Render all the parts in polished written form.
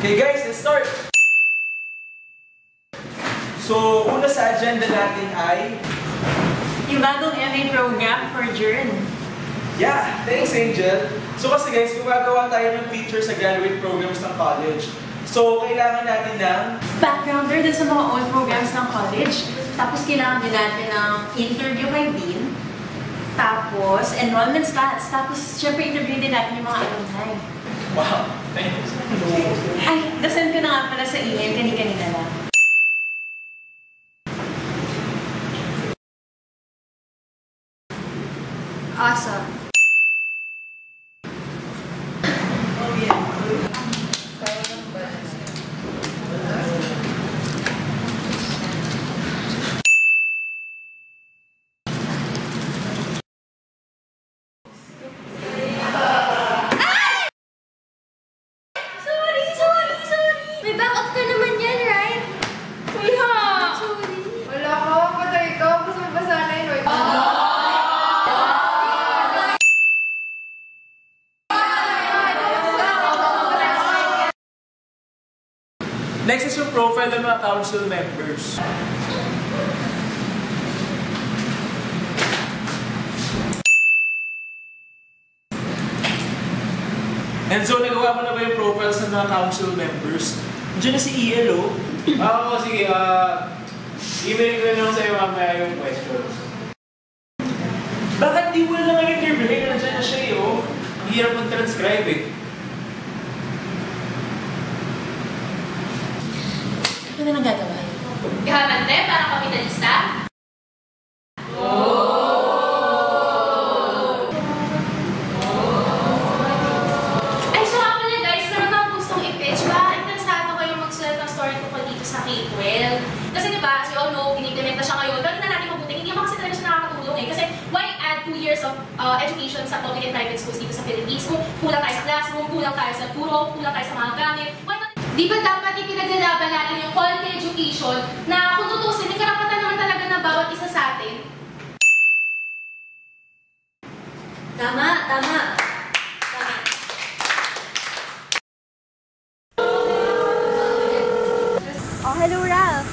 Okay guys, let's start! So, una sa agenda natin ay... yung bagong MA program for Jern. Yeah, thanks Angel! So kasi guys, gumagawa tayo ng feature sa graduate programs ng college. So, kailangan natin ng... backgrounder din sa mga old programs ng college. Tapos kailangan din natin ng interview kay Dean. Tapos, enrollment stats. Tapos, syempre interview din natin yung mga alumni. Wow, thanks! Ay, nasend ko na nga pala sa email kanina lang. Awesome. May backup ka naman yan, right? Wala! Sorry. Wala ko, patay ka. Basta na yun. Next is yung profile ng mga council members. And so, nagawa mo na ba yung profiles ng mga council members? Diyan na si EL, oh. Oo, sige. Email ko na lang sa'yo mamaya yung questions. Bakit di mo lang ang interviewin? Nandiyan na siya, oh. Ang hirap mag-transcribe, eh. Ano na nagagawa? Ihamante, para kapitalista? Ay, so nga pala guys, meron akong gustong i-pitch. Baka interesado kayo magsulat ng story ko dito sa K-12. Kasi diba, as you all know, in-implement na siya ngayon. Pero hindi na natin mabuti. Hindi naman kasi talaga siya nakakatulong eh. Kasi why add 2 years of education sa public and private schools dito sa Philippines? Kung kulang tayo sa classroom, kulang tayo sa turo, kulang tayo sa mga gamit. Why not? Di ba dapat ipinaglalaban natin yung quality education na kung tutusin, karapatan naman talaga na bawat isa sa atin? Tama, tama. Oh, hello, Ralph.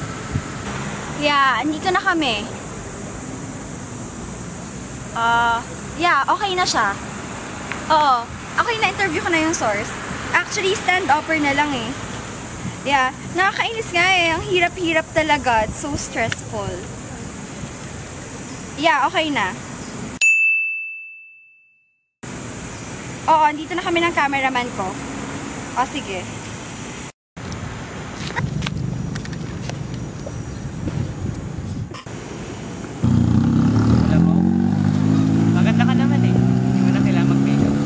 Yeah, andito na kami. Yeah, okay na siya. Oo, okay na, interview ko na yung source. Actually, stand-upper na lang eh. Yeah, nakakainis nga eh. Ang hirap-hirap talaga. It's so stressful. Yeah, okay na. Oo, andito na kami ng cameraman ko. O, sige. Alam mo, maganda ka naman eh. Hindi mo na kailangan mag-makeup.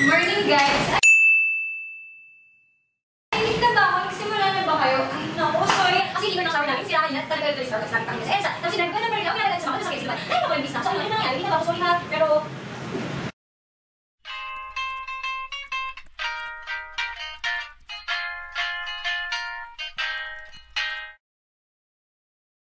Morning, guys! Ay, hindi na ba ako? Nagsimula na ba kayo? Ay, naku, sorry. Kasi liver ng shower namin, sira kanina. Talaga ito, sabi pa kanina sa EDSA. Tapos sinabi ko na pa rin ako, nalagay sa mga, tapos sa kaisipan. Ay, naku, yung business. Sorry, ano nangyari? Hindi na ba ako? Sorry na. Pero,